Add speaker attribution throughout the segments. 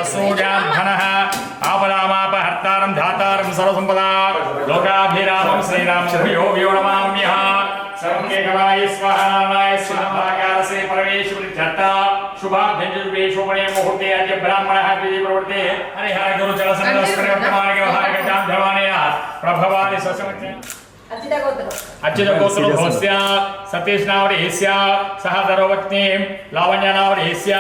Speaker 1: वसूजाधनः आपदामापहर्तारं धातारं सर्वसम्पदा लोकाभिरामं श्रीरामं यो नमाम्यः सर्वमेकवाय स्वाहाय स्वाहाकारसे परमेश्वरि धत्ता शुभाभ्यञ्जुर्वे शोभने मुहूर्ते अद्य ब्राह्मणः विधि प्रवृत्ते हरिहर गुरुचल संस्कृतवर्तमाने व्यवहारगतां धर्माणेन प्रभवादि ससमचे अच्युतगोत्रभवस्य सतीशनावरेस्य सह धर्मपत्नीं लावण्यनावरेस्य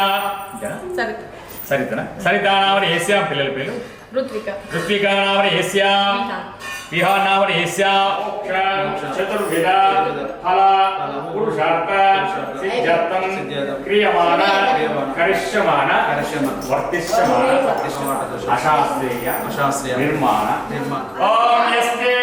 Speaker 1: सरितानावरेस्य पिల్లల పేరు ऋत्विकानावरेस्य विहानावरेस्य चतुर्विध फल पुरुषार्थ सिद्ध्यर्थं क्रियमाण करिष्यमाण वर्तिष्यमाण अशास्त्रीय निर्माण ओम यस्ते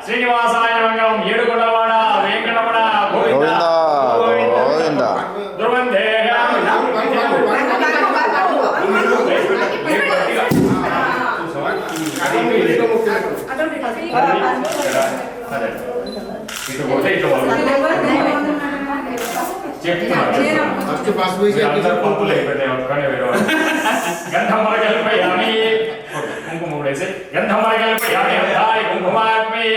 Speaker 1: శ్రీనివాసాయ మంగళం ఏడుకొండలవాడ వెంకటరమణ గోవింద గోవింద ధ్రువందేయామి గంధమరగల్పయామి కుంకుమ ఉడేసి గంధమరగల్పయామి హృదయ కుంకుమాత్మే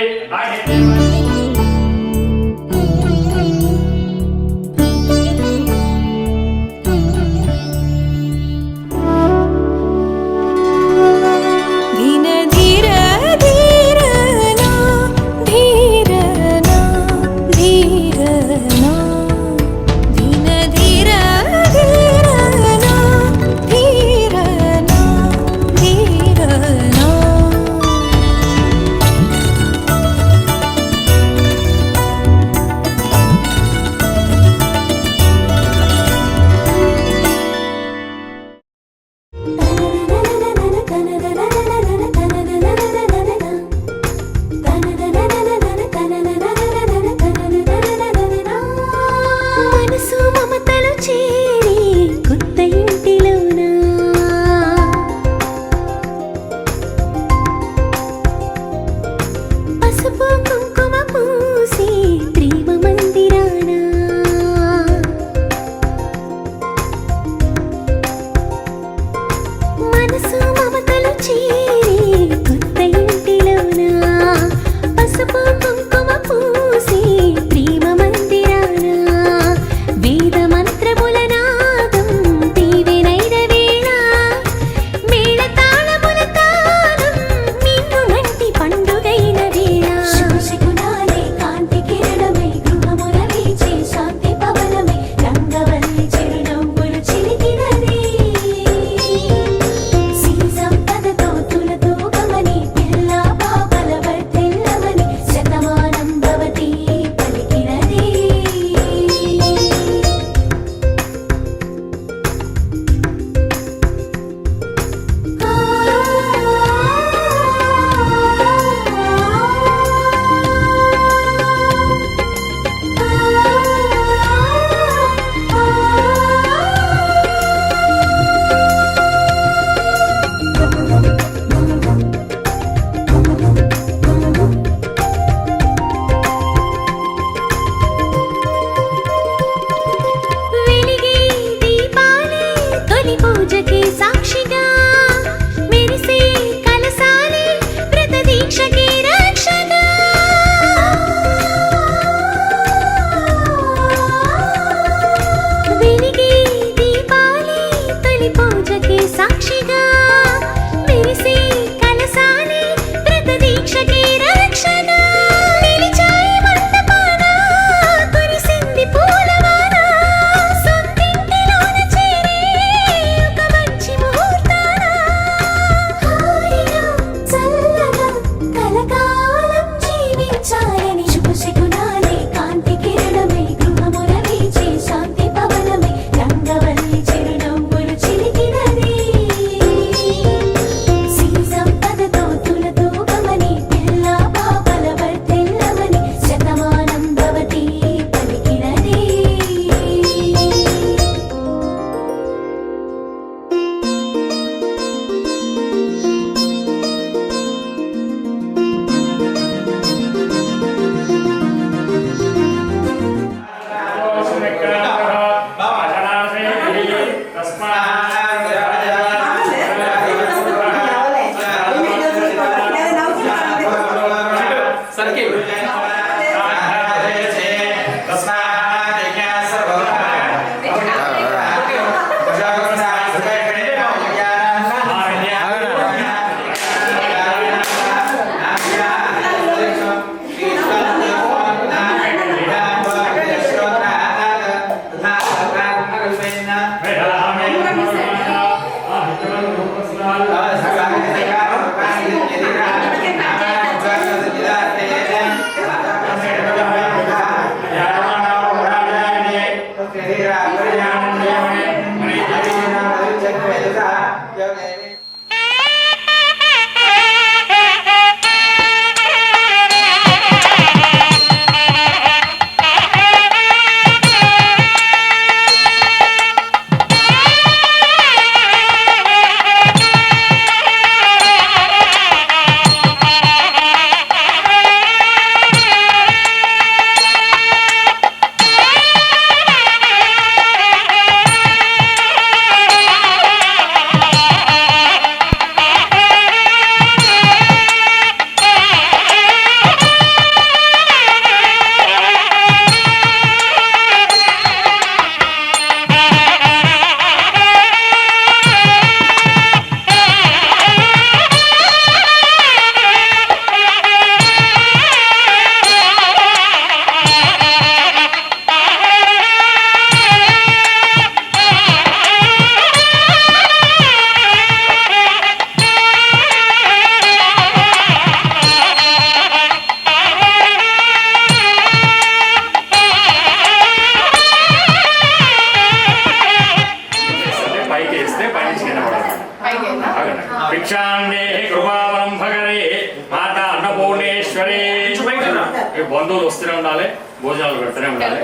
Speaker 1: బంధువులు వస్తూనే ఉండాలి, భోజనాలు పెడుతూనే ఉండాలి,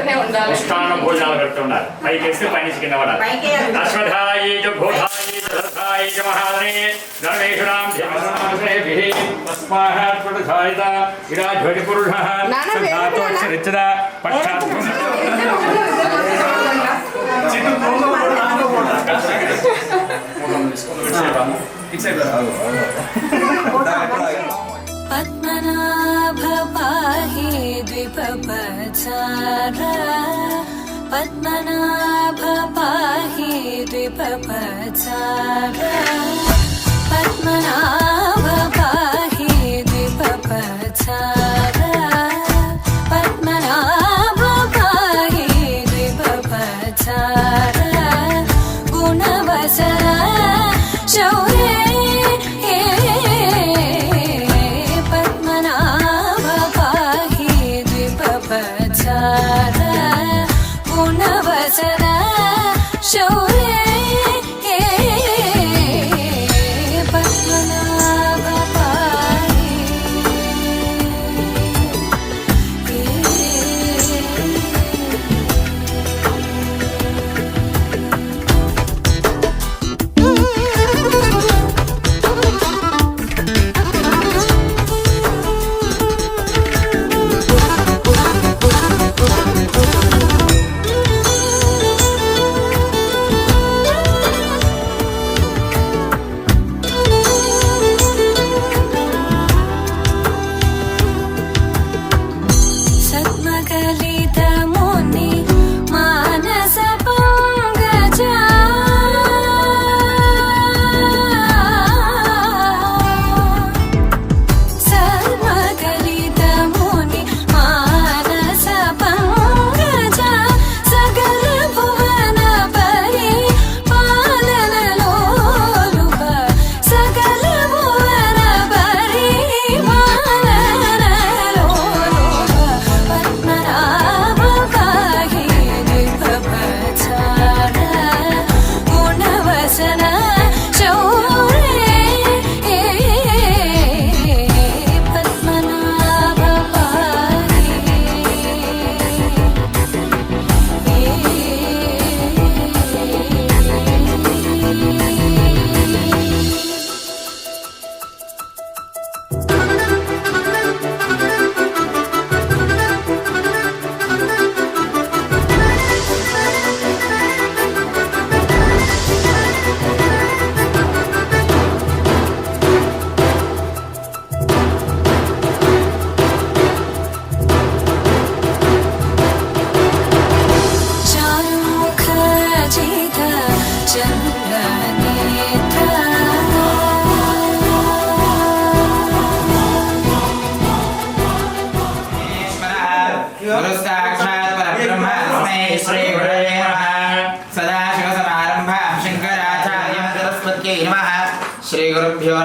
Speaker 1: ఉష్టాన భోజనాలు పెడుతూ ఉండాలి. పైకి వేస్తే పైనుంచి కింద పడాలి. అశ్వథాయి చ భూధాయి చ దర్భాయి చ మహాదనే ధర్మేషురాం ధర్మేభిః తస్మాత్ ప్రధాయిత విరాజ్వతి పురుషః సంధాతో చరిత్ర పక్షాత్
Speaker 2: పద్మనాభ పాహి ద్విపపచార పద్మనాభ పాహి ద్విపపచార పద్మనాభ పాహి ద్విపపచార పద్మనాభ పాహి ద్విపపచార గుణవసర శౌర్య గుణవసర శౌర్య పద్మనాభ పాహి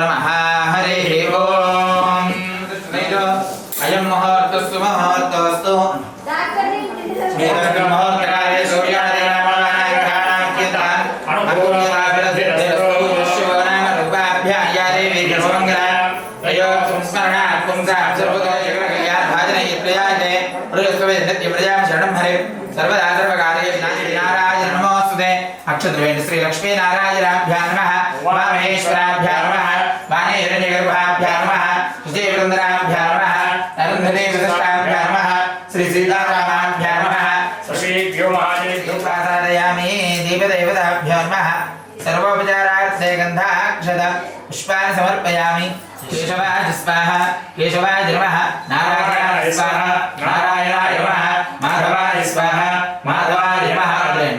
Speaker 3: नमः हरिः ओम अयं मुहूर्तस्तु मुहूर्तस्तु मुहूर्तकाले सूर्योदयनामनाय ग्रहाणां कीर्तनं अनुकूलताभिरसिद्धिरस्तु विश्वनामरूपाभ्यां या देवी सर्वमङ्गलां तयो संस्मरणात् पुंसां सर्वतो जगन्कल्याणभाजनयित्वयाते हृदयस्त्ववे नित्यप्रजां शरणं हरे सर्वदा सर्वकार्येषु नारायण नमोऽस्तुते अक्षद्रवेण श्री लक्ष्मी नारायणाभ्यां नमः वामेश्वराभ्यां नमः वाणे हिरण्यगर्भाभ्यां नमः विजयवृन्दराभ्यां नमः नरन्धदेवदत्ताभ्यां नमः श्री सीतारामाभ्यां नमः
Speaker 1: श्रीभ्यो महादेव्यो
Speaker 3: प्रसादयामि देवदेवताभ्यां नमः सर्वोपचारार्थे गन्धाक्षत पुष्पाणि समर्पयामि केशवाय स्वाहा केशवाय नमः नारायणाय स्वाहा नारायणाय नमः माधवाय स्वाहा माधवाय नमः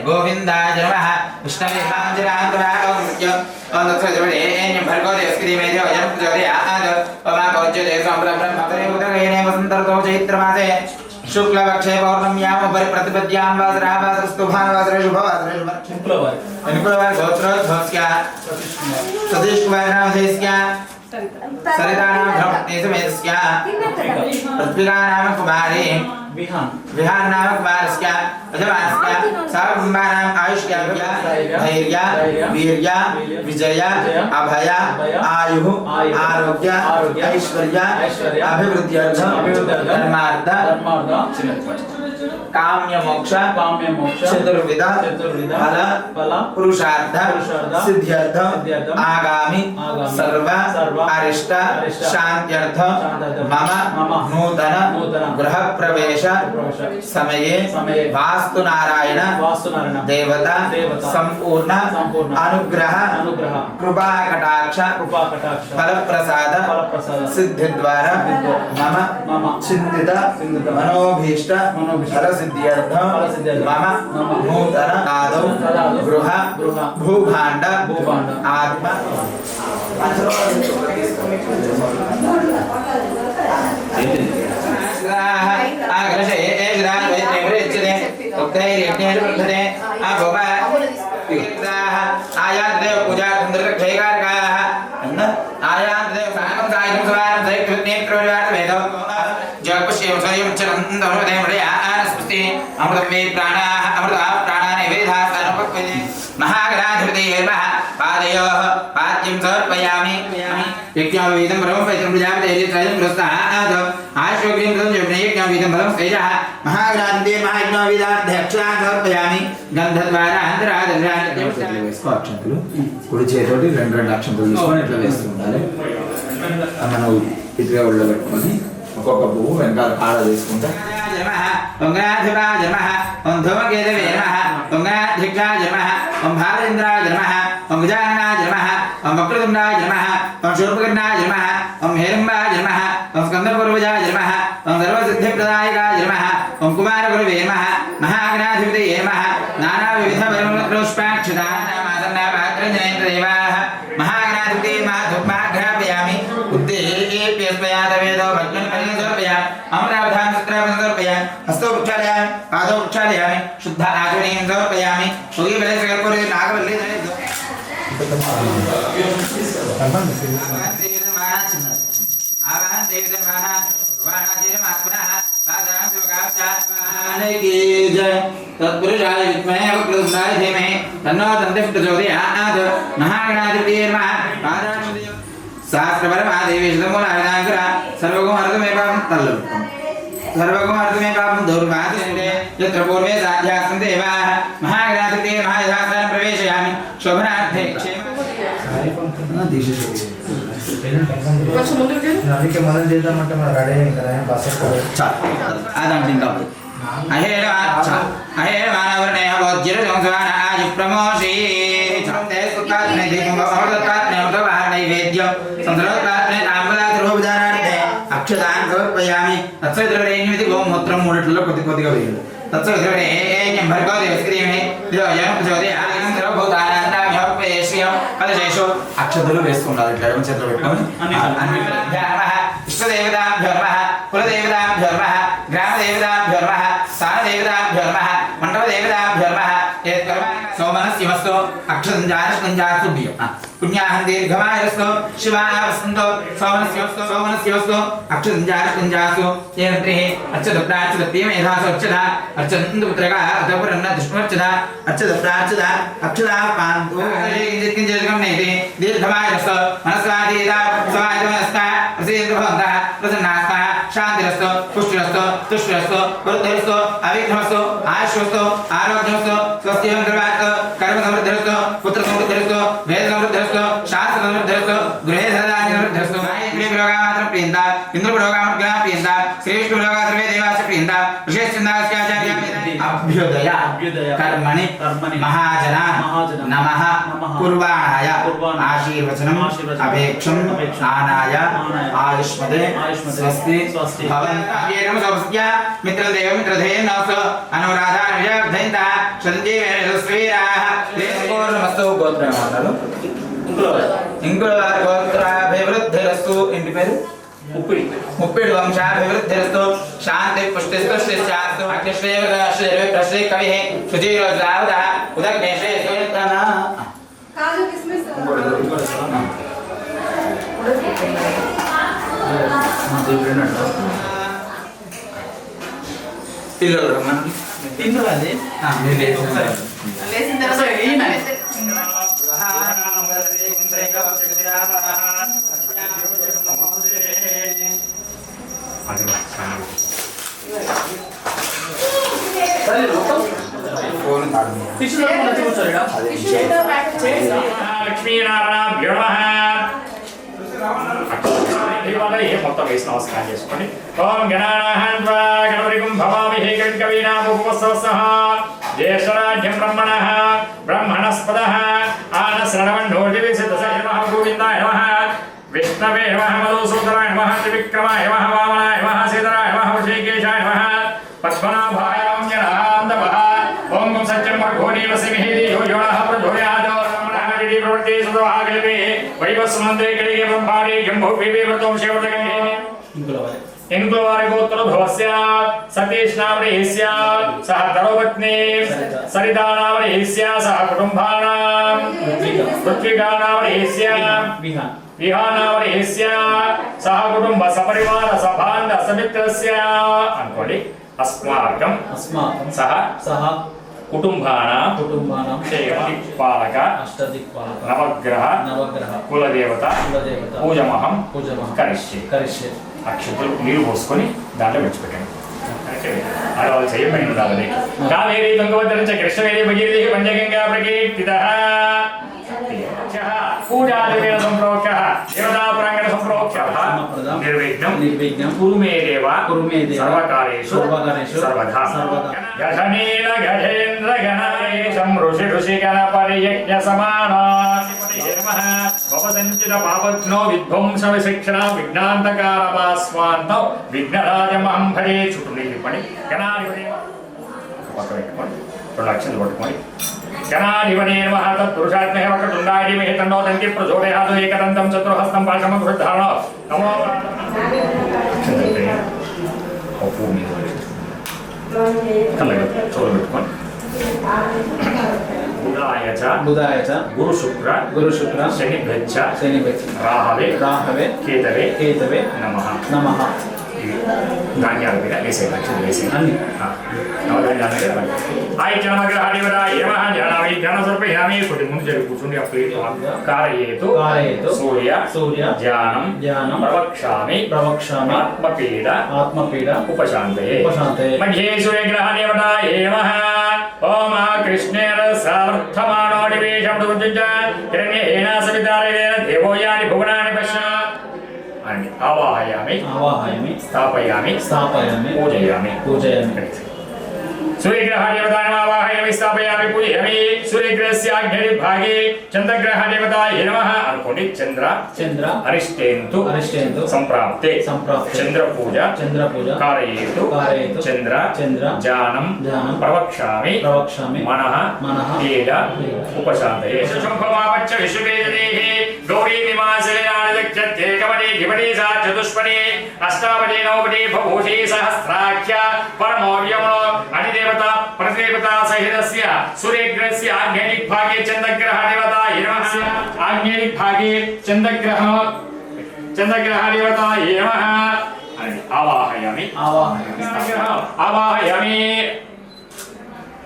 Speaker 3: गोविन्दाय नमः विष्णवे काञ्चनान्तरागम्य अनक्षजवडेन्यं भर्गो देवस्कृतिमेजो यं प्रचोदयात् पमापौज्यो देवसंब्रह्मपरिमुदगेने वसन्तर्तो चैत्रमासे शुक्लपक्षे पौर्णम्याम् उपरि प्रतिपद्यां वासरावासरस्तुभावासरे शुभवासरे शुभवार गोत्रोद्भवस्य सतीश कुमार नामधेयस्य सरितानां धर्मपत्नीसमेतस्य पृथ्वीका नाम कुमारी विहान नाम कुमारस्य अजमानस्य सर्वकुम्भानाम् आयुष्याभ्या धैर्य वीर्य विजय अभय आयुः आरोग्य ऐश्वर्य अभिवृद्ध्यर्थं धर्मार्थ काम्य मोक्ष चतुर्विध फल पुरुषार्थ सिद्ध्यर्थ आगामि सर्व अरिष्ट शान्त्यर्थ मम नूतन गृह प्रवेश समये वास्तु नारायण देवता संपूर्ण अनुग्रह कृपा कटाक्ष फल प्रसाद सिद्धि द्वारा मम चिंतित मनोभीष्ट फल सिद्ध्यर्थ मम नूतन आदौ गृह भूभाण्ड आत्म आग्रशे एषदां वैद्यवृच्यते उक्तैर्यज्ञैर्वर्धते अभोवा विहिताः आयादेव पूजार्थं दृढक्षयकारकाः आयादेव सायं सायं स्वारं सैकृत्नेत्रविवादवेदो जगपश्यं स्वयं चरन्तमृते मृया आनस्पति अमृतं वे प्राणाः अमृता प्राणानि वेदाः सर्वपक्वये महागणाधिपतेर्मः पादयोः पाद्यं समर्पयामि यज्ञावीदं परमं पवित्रं प्रजापते त्रयं पुरस्ताः आश्वग्रीं कृतं यज्ञावीदं फलं स्तेजः महागणान्ते महायज्ञावीदाध्यक्षाः समर्पयामि गन्धद्वारा अक्षंतुలు కుడి చేతోటి రెండు అక్షంతలు తీసుకొని ఇట్లా వేస్తూ ఉండాలి మనం ఇటుగా ఒళ్ళో పెట్టుకొని ఒక్కొక్క పువ్వు వెనకాల కాడ తీసుకుంటా ओंगाधिपाय नमः ओं धूमकेतवे नमः ओंगाध्यक्षाय नमः ओं भालेन्द्राय नमः ओं गजाननाय नमः ओं वक्रतुण्डाय नमः ओं शूर्पकर्णाय नमः ओं हेरम्बाय नमः ओं स्कन्दपूर्वजाय नमः ओं सर्वसिद्धिप्रदायकाय नमः ओं कुमारगुरवे नमः महागणाधिपतये नमः नानाविधपरिमलपुष्पाक्षतानामासन्नापात्रञ्जनेन्द्रदेवाः महागणाधिपतये माधुमाघ्रापयामि उद्देश्यस्मयातवेदो भग्नपरिं समर्पयामि अमरावधान सत्रावं समर्पयामि हस्तो प्रक्षालयामि पादौ प्रक्षालयामि शुद्ध आचमनीं समर्पयामि उगीबले सकर्पूरे नागवल्ली आवाहन देवदमाना वाणाजीरमात्मनः पादां शिवगाप्तात्माने की जय तत्पुरुषाय विद्महे वक्रतुण्डाय धीमहि तन्नो दन्तिः प्रचोदयात् महागणाधिपतये नमः पादां सहस्रपरमादेवी शतमूलाविनाङ्कुरा सर्वगुणमर्दमेपां तल्लुप्तम् सर्वगुणमर्दमेपां दौर्वादिने यत्र पूर्वे साध्यास्तं देवाः महागणाधिपतये महायथास्थानं प्रवेशयामि शोभनार्थे क्षेम
Speaker 4: అందుకే మనం చేద్దామంటే మనం రెడీ అయ్యాం కదా బస్
Speaker 3: అదండి ఇంకా అహేళ అహేళ మానవర్ణే వజ్ర సంసాన ఆజి ప్రమోషి ఛందే సుతాత్నే దీపం అమృతాత్నే ఉతవాహ నైవేద్యం సంద్రోతాత్నే తాంబూలాది రూపదానార్థే అక్షతాన్ సమర్పయామి తత్సవిద్రవరేణ్యమితి గోమూత్రం మూడిట్లో కొద్దిగా వేయాలి तत्सविधर्वणेयं भर्गो देवस्क्रीमे द्योजनं प्रचोदयात् सर्वभूतानां कलशेषु अक्षतुలు వేసుకుంటారు ఇట్లా చేతులు పెట్టుకొని నమః ఇష్టదేవతాభ్యో నమః కులదేవతాభ్యో నమః గ్రామదేవతాభ్యో నమః స్థానదేవతాభ్యో నమః మండపదేవతాభ్యో నమః సోమనస్య सौमनस्यमस्तु अक्षसञ्जातसञ्जातु पुण्याहं दीर्घमायुस्तु शिवाय वसन्तु सौमनस्यमस्तु अक्षसञ्जातसञ्जातु येन त्रिः अर्चतप्रार्चतप्रियमेधासु अर्चता अर्चन्तपुत्रका अतपुरन्न दुष्मर्चता अर्चतप्रार्चता अक्षता पान्तु किञ्चित्किञ्चित्कं नेति दीर्घमायुस्तु मनस्वाधीता स्वायतमनस्ता प्रसीदभवन्तः प्रसन्नास्तः शान्तिरस्तु पुष्टिरस्तु तुष्टिरस्तु वृद्धिरस्तु अविघ्नमस्तु आयुष्यस्तु आरोग्यमस्तु स्वस्तिं कृपास्तु कर्म समृद्धिरस्तु पुत्र समृद्धिरस्तु वेद समृद्धिरस्तु शास्त्र समृद्धिरस्तु गृहे धनधान्य समृद्धिरस्तु इंद्रपुरोगामात्र प्रियन्ता इंद्रपुरोगामग्रह प्रियन्ता श्रीविष्णुपुरोगा सर्वे देवाश्च प्रियन्ता ऋषेश्चन्द्रास्याचार्य अभ्युदय कर्मणि महाजना नमः कुर्वाणाय आशीर्वचनम् अपेक्षम् आनाय आयुष्मते स्वस्ति भवन्तः स्वस्त्या मित्रदेव मित्रधेय नमस्तु अनुराधा विजयधैन्ता शतजीवेश्वरीराः नमस्तो गोत्रमाताలు ఇంగుళవారి గోత్రాభివృద్ధిరస్తు ఇంటి పేరు ముప్పిడి వంశాభివృద్ధిరస్తు శాంతి పుష్టిస్తు అగ్నిశ్రేయ ప్రశ్రీ కవి సుజీరోజావద ఉదగ్నేశే సోయతన
Speaker 5: కాజు కిస్మిస్
Speaker 3: పిల్లలు మనకి
Speaker 6: తిన్నది లేచిన తర్వాత ఏమని
Speaker 1: లక్ష్మీనారాయణాభ్యో మొత్తం వేసి నమస్కారం చేసుకోండి. ఓం గణానాహం త్వా గణపతిం భవామహే కవికవీనాముపమస్తవస్తః జ్యేష్ఠరాజ్యం బ్రహ్మణస్పదః ఆనశ్రవణోర్దివిసిద్ధసే నమః గోవిందాయ నమః విష్ణవే నమః మధుసూదనాయ నమః త్రివిక్రమాయ నమః వామనాయ నమః సీతాయ నమః వృషికేశాయ నమః పద్మనాభాయ నమః ఓం సత్యం భగోనీవసిమిహి యోజోనః ప్రచోదయాదో రమణాహరిడి ప్రవృత్తి సుదవాగల్పే వైవస్మంత్రే కలిగే బ్రహ్మాణి జంభోపివే వ్రతం శివతగమే ఇంకులవారి గోత్రోద్భవస్య సతీష్నామణిస్య సహ ధరోపత్ని సరితానామణిస్య సహ కుటుంబానాం పృథ్వికానామణిస్య విహానామణిస్య సహ కుటుంబ సపరివార సభాండ సమిత్రస్య అనుకోండి. అస్మాకం సహ కుటుంబానాం అష్టదిక్పాలక నవగ్రహ కులదేవత పూజమహం కరిష్యే. అక్షతులు నీరు పోసుకొని దాంట్లో విడిచిపెట్టండి. ఆడవాళ్ళు చేయబడి ఉండాలి. కావేరీ తుంగభద్ర కృష్ణవేణి భగీరథి పంచగంగా ప్రకీర్తిత పూజాదివేద సంప్రోక్త దేవతా ప్రాంగణ సంప్రోక్త నిర్విఘ్నం కురు మే దేవ సర్వకార్యేషు సర్వదా. గజనీల గజేంద్ర గణేశం ఋషి గణపతి యజ్ఞ సమానా భవసంచిత పాపజ్ఞో విధ్వంస విశిక్షణ విఘ్నాంతకారపాస్వాంతం విఘ్నరాజమహం భజే. చుట్టూ నీళ్ళు పడి గణాధిపతి పక్క పెట్టుకోండి. 2 లక్షలు పట్టుకోండి. గణాధిపతే నమః తత్పురుషాత్మహ వక్రతుండాయ ధీమహి తన్నో దంతి ప్రచోదయాత్ ఏకదంతం చతుర్హస్తం పాశమధుర్ధారణ నమో ఒప్పు మీద కళ్ళ చోరు పెట్టుకోండి. బుధాయ చ గురు శుక్ర శనిభ్యచ్చ రాహవే కేతవే నమః. ధాన్యాల మీద వేసే లక్షలు వేసే అన్ని కొద్ది ముందు జరిగి కూర్చుండి. అప్పుడు కారయేతు సూర్య ధ్యానం ప్రవక్ష్యామి ఆత్మపీడ ఉపశాంతయే. మధ్యే సూర్యగ్రహ దేవత ఏమః ఓం కృష్ణేర సార్థమానోడివేశం హిరణ్యేన సవితారేణ దేవోయాని భువనాని పశ్య అని ఆవాహయామి స్థాపయామి పూజయామి. सूर्यग्रह देवतानां आवाहयामि स्थापयामि पूजयामि. सूर्यग्रहस्य अग्निर्भागे चन्द्रग्रह देवताय नमः अनुकोंडि. चंद्र अरिष्टेन्तु संप्राप्ते चंद्र पूजा कारयेतु चंद्र जानं प्रवक्ष्यामि मनः पीड उपशान्तये. शम्भवापच्च विश्ववेदेः गौरी निवासे आदित्यते कवरे द्विपदी सा चतुष्पदी अष्टापदी नवपदी बभूषी सहस्राख्य परमोर्यमो अधिदेवता प्रतिदेवता सहितस्य सूर्यग्रहस्य आग्नेयिक भागे चंद्रग्रह देवता नमः आग्नेयिक भागे चंद्रग्रह देवता नमः आवाहयामि आवाहयामि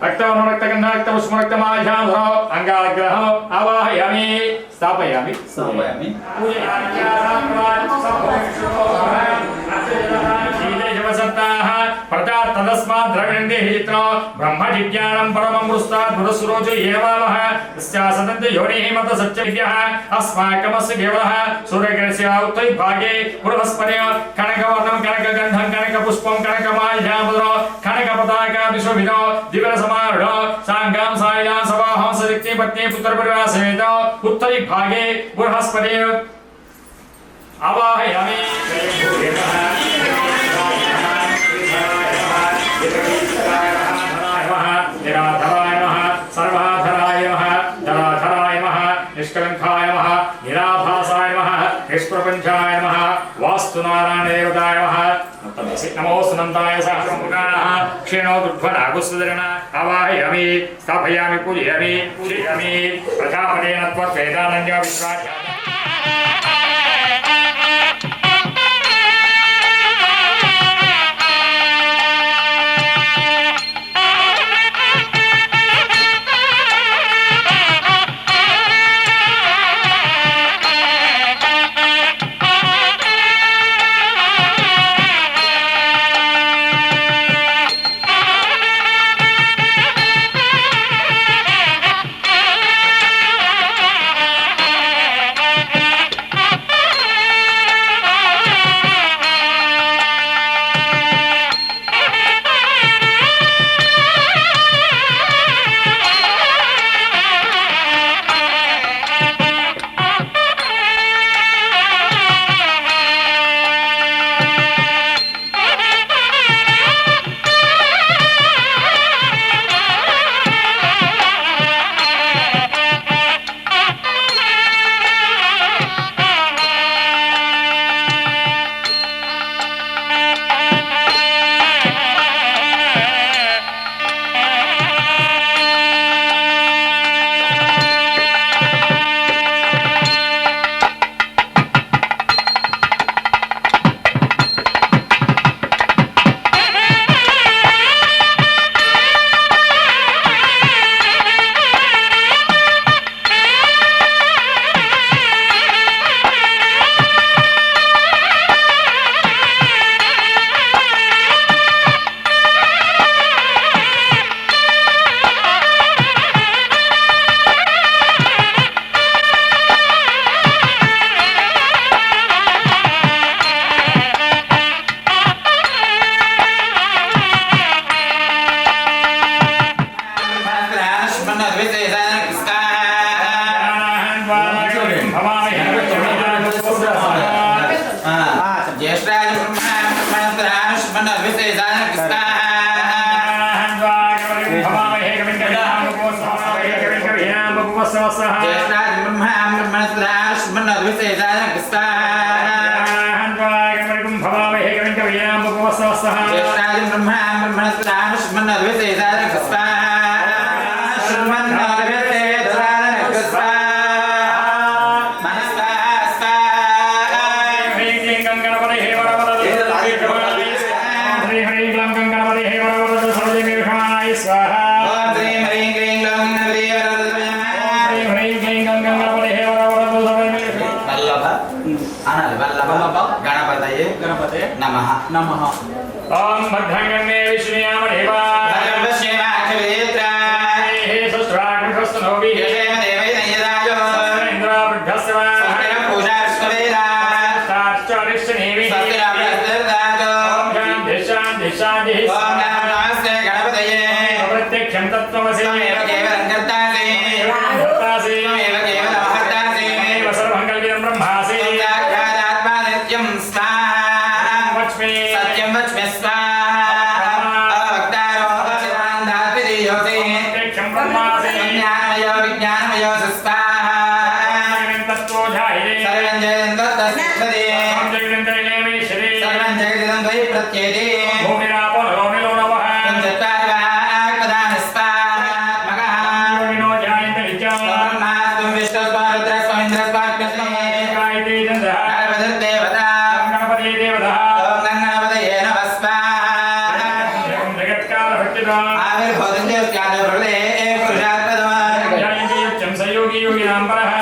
Speaker 1: रक्तवर्णो रक्तगन्ध रक्तपुष्पो रक्तमाल्याधरो अंगाग्रहो आवाहयामि स्थापयामि
Speaker 3: स्थापयामि
Speaker 1: तदस्मात् द्रविणन्ते हित्रो ब्रह्मजिज्ञानं परमं मृस्तात् पुरस्रोचो येवावः तस्यासदन्ते योनिः मत सत्यविद्यः अस्माकमस्य केवलः सूर्यग्रहस्य उत्तरभागे बृहस्पतिः कनकवर्णं कनकगन्धं कनकपुष्पं कनकमाल्याधरो कनकपताका विश्वविदो दिवसमारूढो साङ्गां सायिनां सवाहं सदिक्ति पत्नी पुत्रपरिवारसमेत उत्तरभागे बृहस्पतिः आवाहयामि निराधराय नमः सर्वाधराय नमः धराधराय नमः निष्कलंकाय नमः निराभासाय नमः निष्प्रपंचाय नमः वास्तुनारायण देवताय नमः नमो सुनन्ताय सहस्रमुखाः क्षीणो दुर्ध्वरागुस्वदरणा आवाहयामि स्थापयामि पूजयामि प्रजापतेन त्वद्वेदानन्यो विश्वाख्यातः
Speaker 3: गणपते नमः नमः
Speaker 1: ओम भद्रंगन्ने विष्णुयामदेवा हे सुस्त्राग्रस्तनोभि हे देवैनयराजो इंद्र वृद्धस्वा पूजा विष्णुवेदा ताश्चरिष्णेवि सत्यराजो शांति शांति ओम नमस्ते गणपतये प्रत्यक्षं तत्त्वमसि एव केवलं कर्तासि कर्तासि एव केवलं हर्तासि एव सर्वं कल्पितं ब्रह्मासि आत्मा नित्यं सत्यं वच्मि स्वाहा अवक्तारो अचिरान्धात्रियोति प्रत्यक्षं ब्रह्मासि ज्ञानमयो विज्ञानमयो स्वाहा तत्त्वो जायते सर्वं जयन्तो तस्मै
Speaker 3: प्रत्येति
Speaker 1: भूमिरापो नलोनिलो नवः
Speaker 3: चत्वारिवाक्पदानि स्वाहात्मकः
Speaker 1: योगिनो जायन्ते विद्याम्
Speaker 3: ब्रह्मास्तं विष्णुस्त्वा रुद्रस्त्वा इन्द्रस्त्वा कृष्णये
Speaker 1: गायत्री चन्द्रः
Speaker 3: गणपतिर्देवता
Speaker 1: गणपति देवतः
Speaker 3: ॐ गणपतये नमः स्वाहा
Speaker 1: एवं जगत्कालभक्तिदाम्
Speaker 3: आविर्भूतं देवस्यादवृले पुरुषात्पदमा
Speaker 1: जायन्ते युक्तं सयोगी योगिनां परः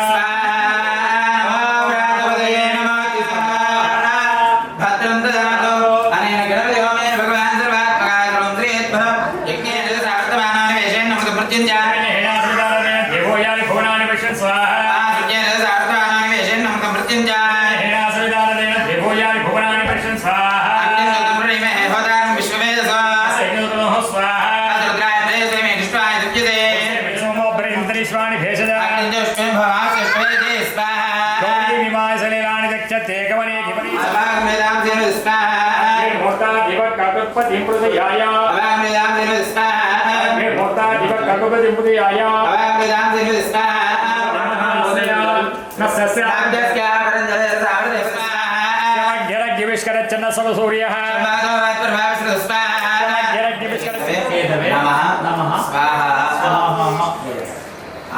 Speaker 1: सूर्यः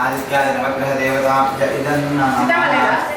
Speaker 3: आदित्याय नवग्रह देवताभ्य इदं नमः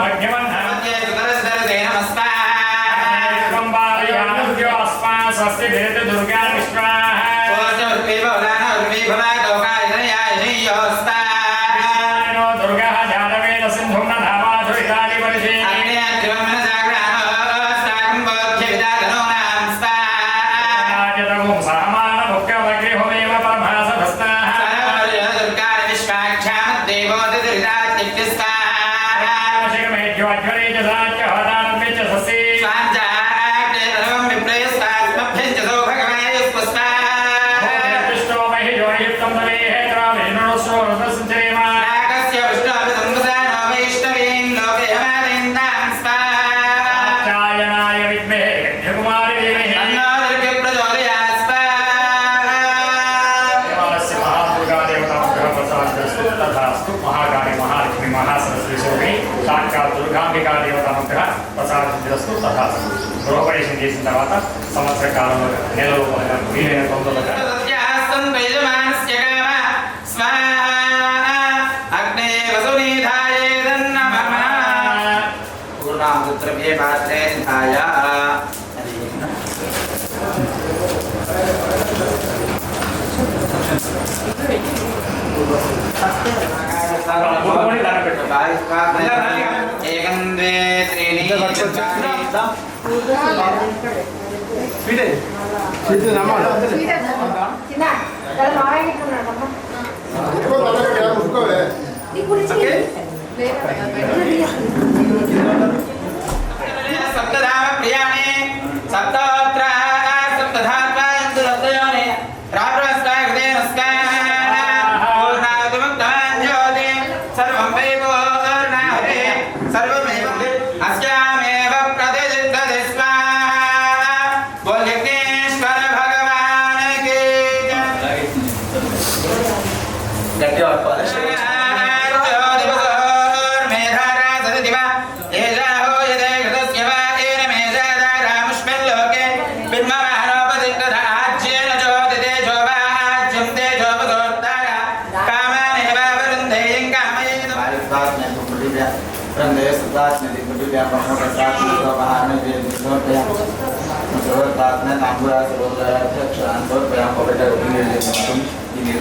Speaker 1: भाग्यवन् स्वस्तिभिर्तु दुर्गा विश्वाः नो दुर्गाः जातवेद सिन्धुं न धामाधु इदानि वर्षे राजतगुं सहमान मुख्यवग्रिहुमेव परभासभस्ताः शिखमेध्योज्वले च साच्य होदानम्ये च सस्ये దుర్గాంబికా దేవతానుగ్రహ ప్రసాదిస్తూ తథాస్తు. గృహప్రవేశం చేసిన తర్వాత సంవత్సర కాలంలో నెలలు వీలైన తొందరగా
Speaker 3: సప్తధామ ప్రియాణి సప్తోత్ర సప్తధాత్వ జ్యోతి సర్వం వై పూర్ణాహుతి సర్వమేవ అస్యామేవ ప్రతిష్ఠతి స్వాహా. బోల్ యజ్ఞేశ్వర భగవాన్ కీ జై.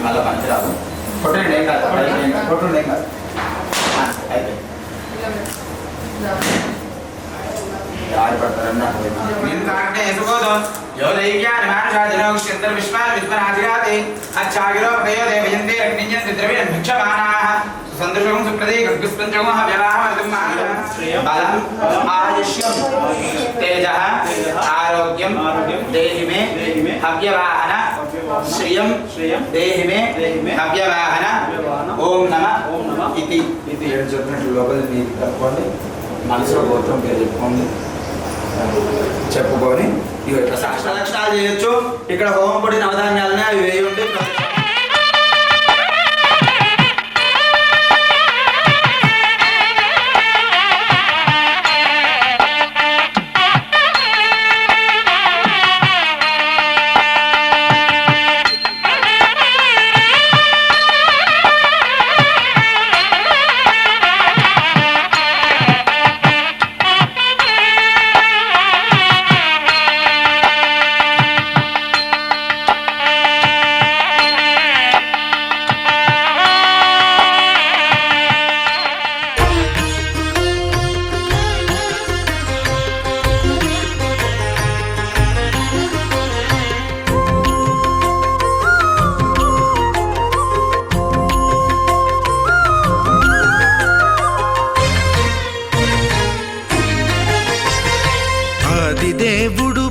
Speaker 3: మళ్ళీ పనికి రాదు. కొట్టండి ఏం కాదు, కొట్టండి ఏం కాదు. అయిపోయింది. ఆడిపడతారన్నా సందర్శం సుప్రదే గర్భస్పంచమః వ్యవహారం బలం ఆయుష్యం తేజః ఆరోగ్యం దేహి మే అవ్యవాహన శ్రియం దేహి మే అవ్యవాహన ఓం నమః ఇతి చెప్పినట్లు లోపల మీరు తప్పండి. మనసులో గోత్రం పేరు చెప్పుకొని ఇవి ఇట్లా సాష్టాదక్షిణాలు చేయొచ్చు. ఇక్కడ హోమం పొడి నవధాన్యాలనే అవి వేయి ఉంటే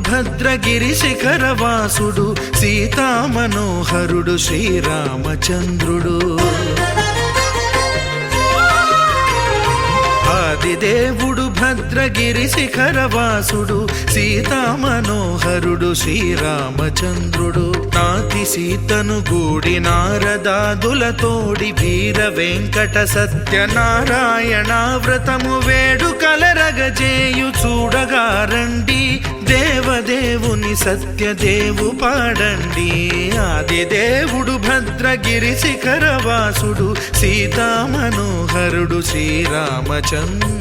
Speaker 6: భద్రగిరి శిఖరవాసుడు సీతామనోహరుడు శ్రీరామచంద్రుడు. ఆదిదేవుడు భద్రగిరి శిఖరవాసుడు సీతామనోహరుడు శ్రీరామచంద్రుడు. నాతి సీతను గూడి నారదాదులతోడి వీర వెంకట సత్యనారాయణ వ్రతము వేడుకలరగజేయు చూడగా రండి. దేవదేవుని సత్యదేవు పాడండి. ఆదిదేవుడు భద్రగిరి శిఖరవాసుడు సీతామనోహరుడు శ్రీరామచంద్రుడు.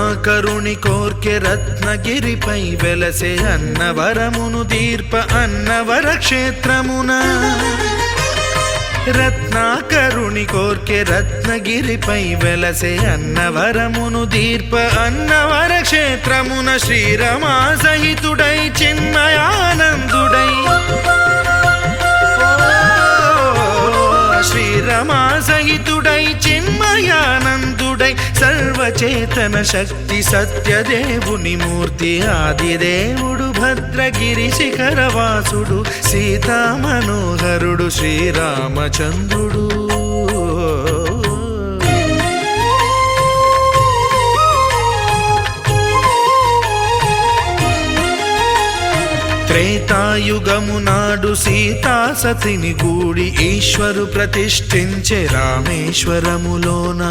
Speaker 6: రత్నాకరుని కోర్కె రత్నగిరిపై వెలసే అన్నవరమును దీర్ప అన్నవర క్షేత్రమున రత్నాకరుని కోర్కె రత్నగిరిపై వెలసే అన్నవరమును దీర్ప అన్నవర క్షేత్రమున శ్రీరమా సహితుడై చిన్మయానందుడై శ్రీరమా సహితుడై చిన్మయానందుడై సర్వచేతన శక్తి సత్యదేవుని మూర్తి ఆదిదేవుడు భద్రగిరి శిఖరవాసుడు సీతా మనోహరుడు శ్రీరామచంద్రుడు త్రేతాయుగము నాడు సీతా సతిని గూడి ఈశ్వరు ప్రతిష్ఠించే రామేశ్వరములోన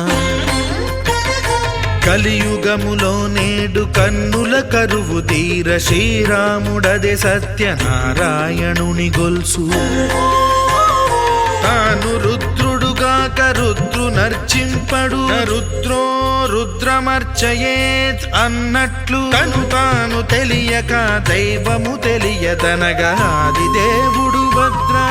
Speaker 6: కలియుగములో నేడు కన్నుల కరువు తీర శ్రీరాముడదే సత్యనారాయణుని గొల్సు తాను రుద్రుడుగాక రుద్రు నర్చింపడు రుద్రో రుద్రమర్చయేత్ అన్నట్లు తను తాను తెలియక దైవము తెలియదనగా ఆది దేవుడు భద్రా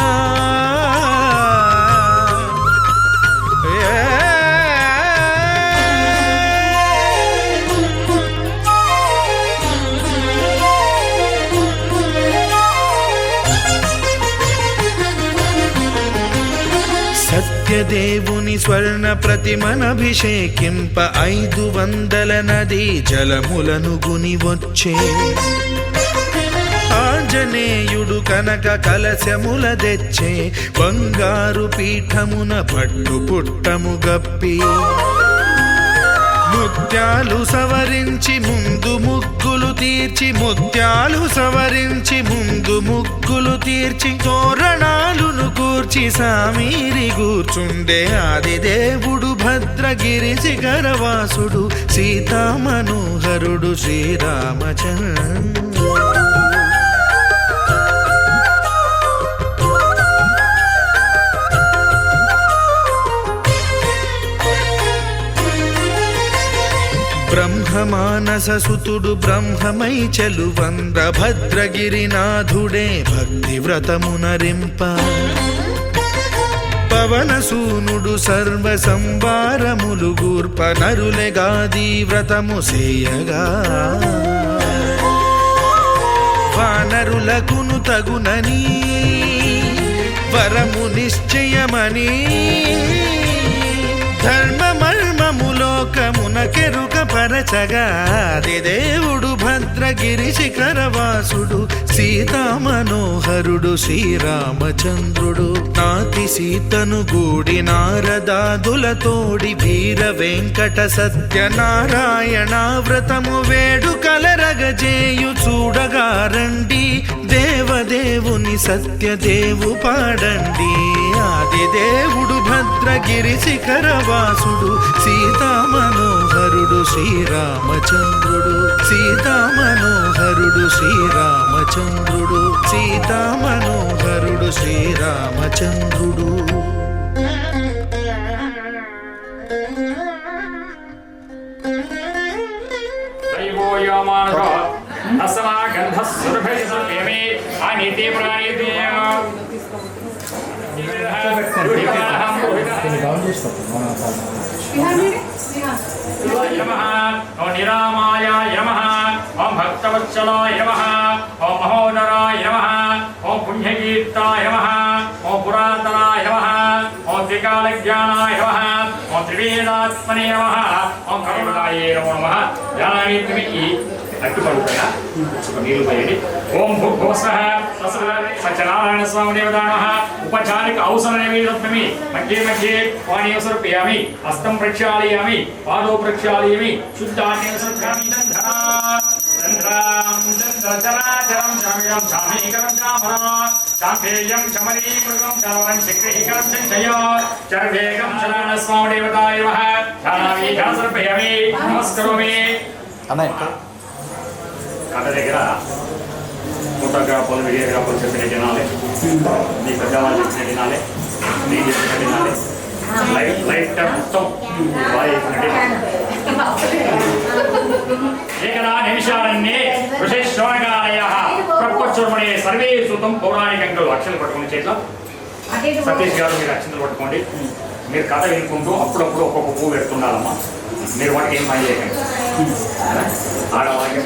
Speaker 6: సత్యదేవుని స్వర్ణ ప్రతిమనభిషేకింప 500 నదీ జలములను గుని వచ్చే ఆంజనేయుడు కనక కలశముల తెచ్చే బంగారు పీఠమున పట్టు పుట్టము గప్పి ముత్యాలు సవరించి ముందు ముగ్గులు తీర్చి ముత్యాలు సవరించి ముందు ముగ్గులు తీర్చి తోరణాలును కూర్చి సామీరి కూర్చుండే ఆదిదేవుడు భద్రగిరి శిఖరవాసుడు సీతా మనోహరుడు శ్రీరామచంద్రుడు బ్రహ్మమానస సుతుడు బ్రహ్మమై చెలువంద్ర భద్రగిరినాథుడే భక్తి వ్రతమునరింప పవనసూనుడు సర్వ సంవారములు గూర్ప నరులెగాది వ్రతము సేయగా వానరులకును తగునని వరము నిశ్చయమని ధర్మమర్మములోకమునకెరుక పరచగా ఆదిదేవుడు భద్రగిరి శిఖరవాసుడు సీతా మనోహరుడు శ్రీరామచంద్రుడు నాతి సీతను గూడి నారదాదులతోడి వీర వెంకట సత్యనారాయణ వ్రతము వేడుకలరగజేయు చూడగా రండి దేవదేవుని సత్యదేవు పాడండి ఆదిదేవుడు భద్రగిరి శిఖరవాసుడు సీతా మనోహరుడు శ్రీరామచంద్రుడు సీతా మనోహరుడు శ్రీరామచంద్రుడు సీతా మనోహరుడు శ్రీరామచంద్రుడు
Speaker 1: తస్మా గంధస్వరభై సంయమే అనితే ప్రాణితే ఓం నిరామాయ నమః ఓం భక్తవత్సలాయ నమః ఓం మహోదరాయ నమః ఓం పుణ్యకీర్తాయ నమః ఓం పురాతనాయ నమః ఓం త్రికాలజ్ఞానాయ నమః ఓం త్రివేదాత్మనే నమః ఓం కరుణాయ నమః జానీత్మికి అట్టుపడుతున్నా నీళ్ళు పోయండి ఓం భూభువస్వః సత్యనారాయణ స్వామి దేవతానః ఉపచారిక ఔసర నైవేద్యమి మధ్యే మధ్యే పాణీయం సమర్పయామి హస్తం ప్రక్షాళయామి పాదో ప్రక్షాళయామి శుద్ధాన్యం సమర్పయామి చంద్రాం చంద్రచరాచరం శమిరం శామీకరం చామరా చాంపేయం చమరీకృతం చరవరం చక్రీకరం చంచయ చర్వేగం చరణ స్వామి దేవతాయ నమః ధ్యానామి ధ్యాన సమర్పయామి నమస్కరోమి
Speaker 3: అన్నయ్య
Speaker 1: కథ దగ్గర ఫోటోగ్రాఫర్లు వీడియోగ్రాఫర్లు చెప్పిన తినాలి మీ పెద్దవాళ్ళు చెప్పిన తినాలి నేను చెప్పిన తినాలి లైట్ మొత్తం బాగా చెప్పినట్టు ఏకదా నిమిషాలన్నీ ఋషేశ్వరగాలయ ప్రపంచమనే సర్వే సూతం పౌరాణికంగా అక్షలు పట్టుకుని చేతిలో సతీష్ గారు మీరు అక్షంతలు పట్టుకోండి. మీరు కథ వినుకుంటూ అప్పుడప్పుడు ఒక్కొక్క పువ్వు పెడుతుండాలమ్మా. మీరు వాటికి ఏం పని చేయకండి. ఆడవాళ్ళకి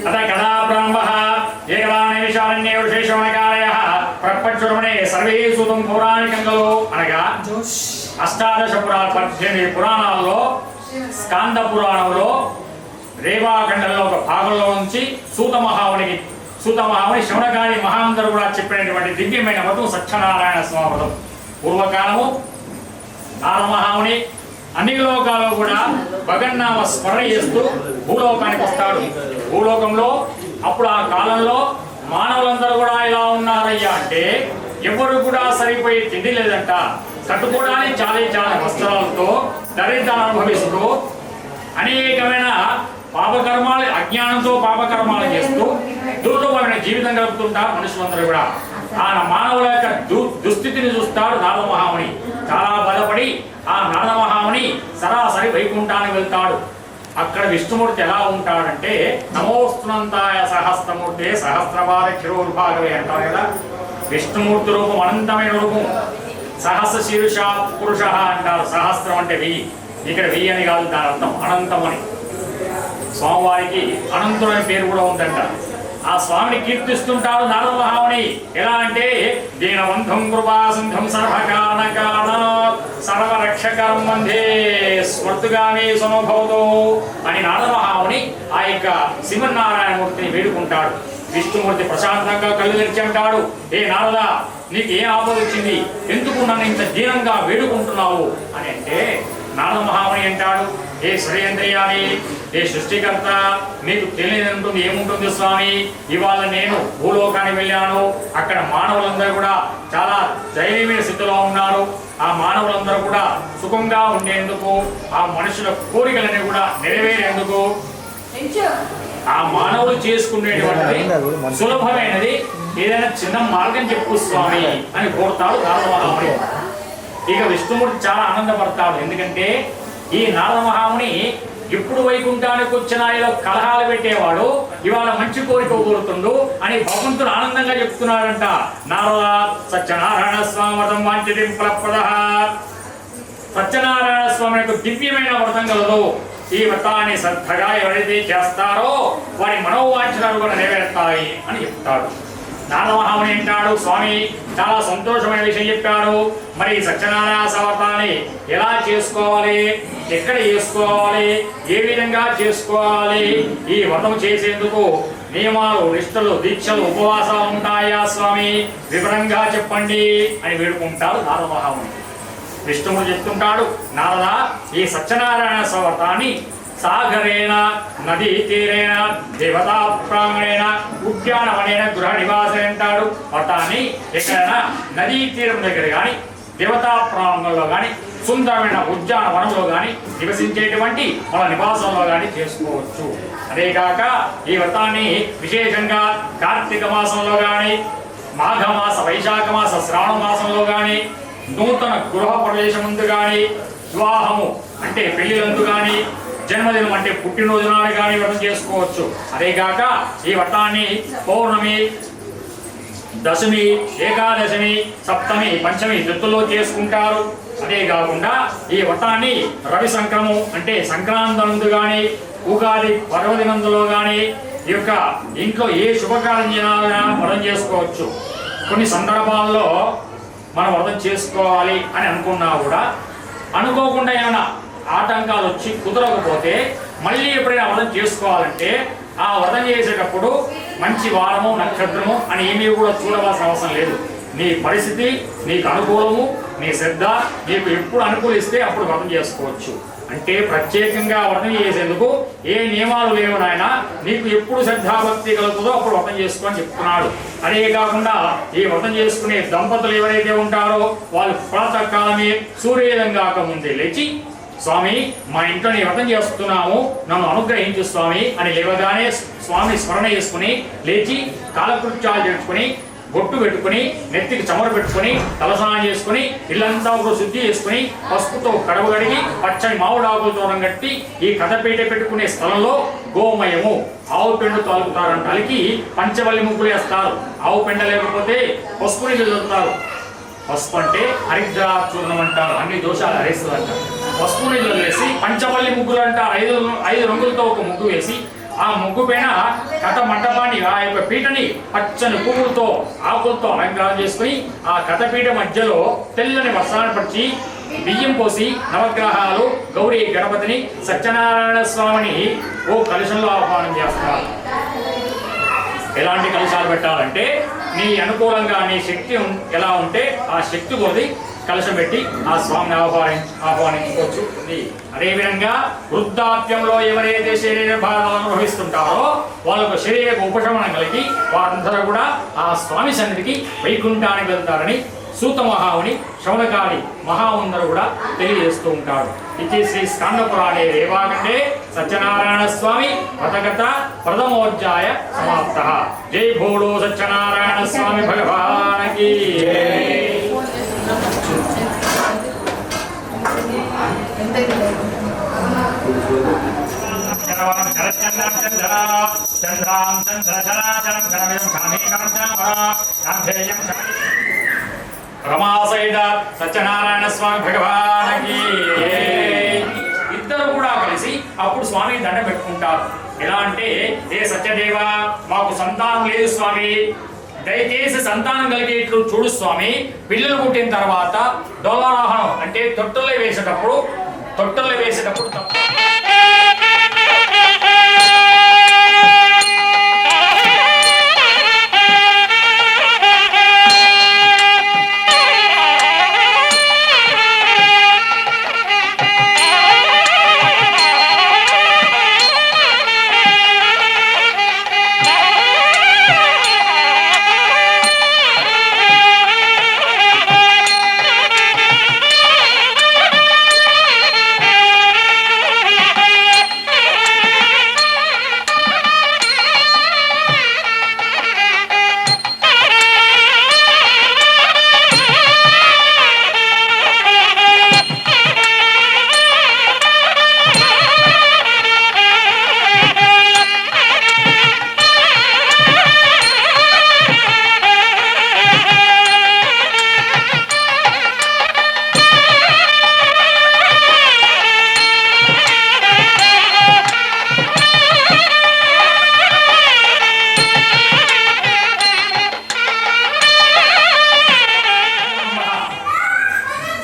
Speaker 1: అదా కదా బ్రాహ్మ ఏకదా నిమిషాలన్నీ విశేషణకాలయ ప్రపంచమనే సర్వే సూతం పౌరాణికంలో అనగా అష్టాదశ 18 పురాణాల్లో స్కాంద పురాణంలో రేవాఖండంలో ఒక భాగంలో నుంచి సూత మహాముని శౌనకాది మహాందరు కూడా చెప్పినటువంటి దివ్యమైన మతం సత్యనారాయణ స్వామి వ్రతం. పూర్వకాలము నారమహాముని అన్ని లోకాల్లో కూడా భగన్నామ స్మరణ చేస్తూ భూలోకానికి వస్తాడు. భూలోకంలో అప్పుడు ఆ కాలంలో మానవులందరూ కూడా ఇలా ఉన్నారయ్యా అంటే ఎవరు కూడా సరిపోయి తిండి లేదంట. కట్టుకోవడానికి చాలా వస్త్రాలతో దరిద్రాన్ని అనుభవిస్తూ అనేకమైన పాపకర్మాలు అజ్ఞానంతో పాపకర్మాలు చేస్తూ దుర్లభమైన జీవితం గడుపుతుంటారు మనుషులందరూ కూడా. ఆ మానవుల యొక్క దుస్థితిని చూస్తాడు నారదమహాముని. చాలా బాధపడి ఆ నారదమహాముని సరాసరి వైకుంఠానికి వెళ్తాడు. అక్కడ విష్ణుమూర్తి ఎలా ఉంటాడంటే నమోస్తునంతాయ సహస్రమూర్తి సహస్రపాద క్షిరోర్భాగవే అంటారు కదా. విష్ణుమూర్తి రూపం అనంతమైన రూపం. సహస్ర శీర్ష పురుష అంటారు. సహస్రం అంటే 1000. ఇక్కడ 1000 అని కాదు, దాని అర్థం అనంతం అని. స్వామివారికి అనంతుడైన పేరు కూడా ఉందంట. ఆ స్వామిని కీర్తిస్తుంటాడు నారదమహాముని. ఎలా అంటే దీనబంధం కృపాసింధం సర్వకారణ సర్వరక్షకరం వందే స్మృతిగామి సమభవతో అని నారదమహాముని ఆ యొక్క శ్రీమన్నారాయణమూర్తిని వేడుకుంటాడు. విష్ణుమూర్తి ప్రశాంతంగా కళ్ళు తెరిచి అంటాడు, ఏ నారద, నీకు ఏం ఆపద వచ్చింది? ఎందుకు నన్ను ఇంత దీనంగా వేడుకుంటున్నావు అని అంటే నారదమహాముని అంటాడు, ఏ శ్రేయంద్రియామి, ఏ సృష్టికర్త, మీకు తెలియదంటుంది ఏముంటుంది స్వామి. ఇవాళ నేను భూలోకానికి వెళ్ళాను. అక్కడ మానవులందరూ కూడా చాలా దైవీయ స్థితిలో ఉన్నారు. ఆ మానవులందరూ కూడా సుఖంగా ఉండేందుకు, ఆ మనుషుల కోరికలన్నీ కూడా నెరవేరేందుకు ఆ మానవులు చేసుకునేటువంటిది సులభమైనది ఏదైనా చిన్న మార్గం చెప్పు స్వామి అని కోరుతాడు నారదమహాముని. ఇక విష్ణుమూర్తి చాలా ఆనందపడతాడు. ఎందుకంటే ఈ నారదమహాముని ఎప్పుడు వైకుంఠానికి వచ్చినా ఏదో కలహాలు పెట్టేవాడు ఇవాళ మంచి కోరిక కోరుతుండు అని భగవంతుడు ఆనందంగా చెప్తున్నాడంట. నారద సత్యనారాయణ స్వామి వ్రతం వాంఛితిం ఫలప్రదః. సత్యనారాయణ స్వామి యొక్క దివ్యమైన వ్రతం కలదు. ఈ వ్రతాన్ని శ్రద్ధగా ఎవరైతే చేస్తారో వారి మనోవాంఛనాలు కూడా నెరవేరుతాయి అని చెప్తాడు. నారదమహాముని అంటాడు, స్వామి చాలా సంతోషమైన విషయం చెప్పాడు. మరి సత్యనారాయణ వ్రతాన్ని ఎలా చేసుకోవాలి, ఎక్కడ చేసుకోవాలి, ఏ విధంగా చేసుకోవాలి, ఈ వ్రతం చేసేందుకు నియమాలు, నిష్ఠలు, దీక్షలు, ఉపవాసాలు ఉంటాయా స్వామి, వివరంగా చెప్పండి అని వేడుకుంటాడు నారదమహాముని. విష్ణువుడు చెప్తుంటాడు, నారద, ఈ సత్యనారాయణ వ్రతాన్ని సాగరేణ, నదీ తీరేణ, దేవతా ప్రాంగణేన, ఉద్యానవనేన, గృహ నివాసం అంటాడు. వ్రతాన్ని ఎక్కడైనా నదీ తీరం దగ్గర కానీ, దేవతా ప్రాంగణంలో కానీ, సుందరమైన ఉద్యానవనంలో కానీ, నివసించేటువంటి మన నివాసంలో కానీ చేసుకోవచ్చు. అదేకాక ఈ వ్రతాన్ని విశేషంగా కార్తీక మాసంలో కానీ, మాఘమాస, వైశాఖ మాస, శ్రావణ మాసంలో కానీ, నూతన గృహ ప్రవేశం ముందు కానీ, వివాహము అంటే పెళ్లిలందు కానీ, జన్మదినం అంటే పుట్టినరోజు నాడు కానీ వ్రతం చేసుకోవచ్చు. అదేకాక ఈ వ్రతాన్ని పౌర్ణమి, దశమి, ఏకాదశమి, సప్తమి, పంచమి తిథుల్లో చేసుకుంటారు. అదే కాకుండా ఈ వ్రతాన్ని రవి సంక్రమం అంటే సంక్రాంతి కానీ, ఉగాది పర్వదినందులో కానీ ఈ యొక్క ఇంట్లో ఏ శుభకార్యాలైనా వ్రతం చేసుకోవచ్చు. కొన్ని సందర్భాల్లో మనం వ్రతం చేసుకోవాలి అని అనుకున్నా కూడా అనుకోకుండా ఏమైనా ఆటంకాలు వచ్చి కుదరకపోతే మళ్ళీ ఎప్పుడైనా వ్రతం చేసుకోవాలంటే ఆ వ్రతం చేసేటప్పుడు మంచి వారము, నక్షత్రము అని ఏమీ కూడా చూడవలసిన అవసరం లేదు. నీ పరిస్థితి, నీకు అనుకూలము, నీ శ్రద్ధ నీకు ఎప్పుడు అనుకూలిస్తే అప్పుడు వ్రతం చేసుకోవచ్చు. అంటే ప్రత్యేకంగా వ్రతం చేసేందుకు ఏ నియమాలు లేవు నాయన, నీకు ఎప్పుడు శ్రద్ధాభక్తి కలుగుతుందో అప్పుడు వ్రతం చేసుకొని చెప్తున్నాడు. అదే కాకుండా ఈ వ్రతం చేసుకునే దంపతులు ఎవరైతే ఉంటారో వాళ్ళు ప్రాతకాలమే సూర్యోదయం కాకముందే లేచి, స్వామి మా ఇంట్లో నీ వ్రతం చేస్తున్నాము, నన్ను అనుగ్రహించు స్వామి అని లేవగానే స్వామి స్మరణ చేసుకుని లేచి కాలకృత్యాలు చేసుకుని బొట్టు పెట్టుకుని నెత్తికి చమరు పెట్టుకుని తలస్నానం చేసుకుని ఇల్లంతా ఒక శుద్ధి చేసుకుని పసుపుతో కడవ కడిగి పచ్చని మామిడాకులతో కట్టి ఈ కథపీట పెట్టుకునే స్థలంలో గోమయము ఆవు పెండు తాలుకుతారంట. అలికి పంచవల్లి ముగ్గులు వేస్తారు. ఆవు పెండ లేకపోతే పసుపు నీళ్ళు చదువుతారు. పసుపు అంటే హరిద్రా చూర్ణం అంటారు. అన్ని దోషాలు హరిస్తుంది అంటారు. పసుపు నీళ్ళు వేసి పంచవల్లి ముగ్గులు అంటారు. ఐదు రంగులతో ఒక ముగ్గు వేసి ఆ ముగ్గు పైన కథ మంటపాన్ని ఆ యొక్క పీటని పచ్చని పువ్వులతో ఆకులతో అలంకారం చేసుకుని ఆ కథపీట మధ్యలో తెల్లని వస్త్రాన్ని పరిచి బియ్యం పోసి నవగ్రహాలు గౌరీ గణపతిని సత్యనారాయణ స్వామిని ఓ కలశంలో ఆహ్వానం చేస్తారు. ఎలాంటి కలశాలు పెట్టాలంటే నీ అనుకూలంగా నీ శక్తి ఎలా ఉంటే ఆ శక్తి కొద్ది కలశం పెట్టి ఆ స్వామిని ఆహ్వానించుకోవచ్చు. అదేవిధంగా వృద్ధాప్యంలో ఎవరైతే శరీర బాధలను అనుభవిస్తుంటారో వాళ్ళకు శరీర ఉపశమనం కలిగి వారందరూ కూడా ఆ స్వామి సన్నిధికి వైకుంఠానికి వెళ్తారని సూత మహాముని శౌనకాది మహాముందరు కూడా తెలియజేస్తూ ఉంటారు. ఇది శ్రీ స్కంద పురాణే రేవాఖండే సత్యనారాయణ స్వామి వ్రతకథ ప్రథమోధ్యాయ సమాప్త. జై భోళో సత్యనారాయణ స్వామి భగవానికి. రమాసైద సత్యనారాయణ స్వామి భగవానికి. ఇద్దరు కూడా కలిసి అప్పుడు స్వామికి దండ పెట్టుకుంటారు. ఎలా అంటే, ఏ సత్యదేవ మాకు సంతానం లేదు స్వామి, దయచేసి సంతానం కలిగేట్లు చూడు స్వామి. పిల్లలు పుట్టిన తర్వాత డోలారాహనం అంటే తొట్టెల్లో వేసేటప్పుడు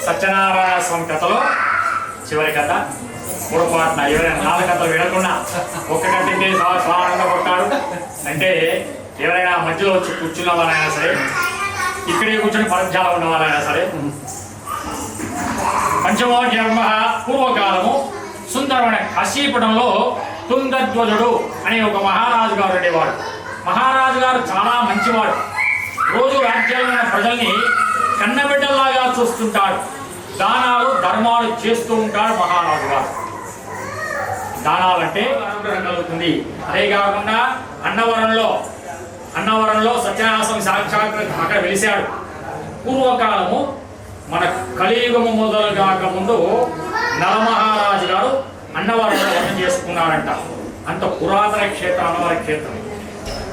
Speaker 1: సత్యనారాయణ స్వామి కథలో చివరి కథ పొరపాటున ఎవరైనా 4 కథలు వినకుండా ఒక్క కథకి స్వానంగా కొట్టాడు అంటే ఎవరైనా మధ్యలో వచ్చి కూర్చున్న వాళ్ళైనా సరే, ఇక్కడే కూర్చొని పరధ్యానం ఉన్న వాళ్ళైనా సరే. పంచమో జన్మ పూర్వకాలము సుందరమైన కాశీపురంలో తుంగధ్వజుడు అనే ఒక మహారాజు గారు ఉండేవాడు. మహారాజు గారు చాలా మంచివాడు. రోజు రాజ్యంలో ఉన్న ప్రజల్ని కన్నబిడ్డల్లాగా చూస్తుంటాడు. దానాలు ధర్మాలు చేస్తూ ఉంటాడు మహారాజు గారు. దానాలంటే అనుగ్రహం కలుగుతుంది. అదే కాకుండా అన్నవరంలో సత్యనారాయణ సాక్షాత్ అక్కడ వెలిశాడు. పూర్వకాలము మన కలియుగము మొదలు కాక ముందు నలమహారాజు గారు అన్నవరంలో వ్రతం చేసుకున్నాడంట. అంత పురాతన క్షేత్రం అన్నవర క్షేత్రం.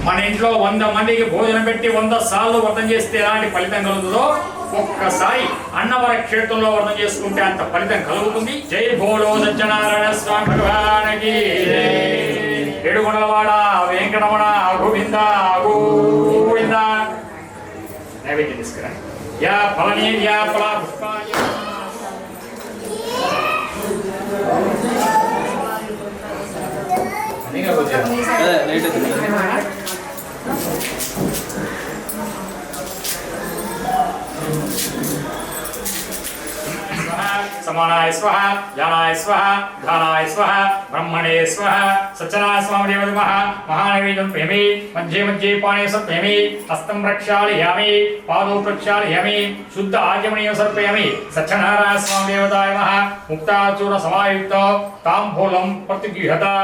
Speaker 1: మన ఇంట్లో 100 మందికి భోజనం పెట్టి 100 సార్లు వ్రతం చేస్తే ఎలాంటి ఫలితం కలుగుతుందో ఒక్కసారి అన్నవర క్షేత్రంలో వ్రతం చేసుకుంటే అంత ఫలితం కలుగుతుంది. జై భోళో సత్యనారాయణ స్వామి భగవానికి. ఏడుగొండలవాడ వెంకటరమణ గోవింద గోవింద. నైవేద్యం తీసుకురా. యా ఫలనీ యా ఫల పుష్పాయ. समानाय स्वाहा ज्ञानाय स्वाहा धानाय स्वाहा ब्रह्मणे स्वाहा. सत्यनारायण स्वामी देवतमः महानैवेद्यं प्रेमी मध्ये मध्ये पाने सर्पयामि हस्तं प्रक्षालयामि पादौ प्रक्षालयामि शुद्ध आचमनीयं सर्पयामि. सत्यनारायण स्वामी देवताय नमः. मुक्ताचूर्ण समायुक्त ताम्बूलं प्रतिगृह्यता.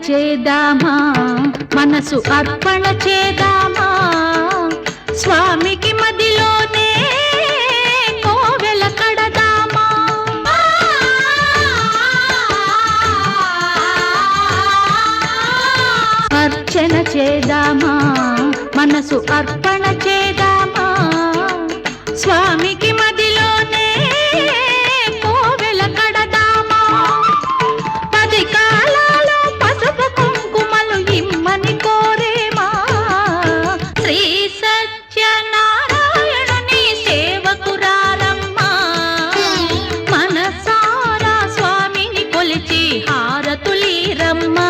Speaker 7: చేద్దామా మనసు అర్పణ చేద్దామా స్వామికి మదిలోనే కోవెల కడదామా అర్చన చేద్దామా మనసు అర్పణ చేద్దామా స్వామికి మదిలోనే కోవెల కడదామా 10 కాలాలో పసుపు కుంకుమలు ఇమ్మని కోరేమా శ్రీ సత్యనారాయణుని సేవకురారమ్మా మనసారా స్వామిని కొలిచి హారతులీరమ్మా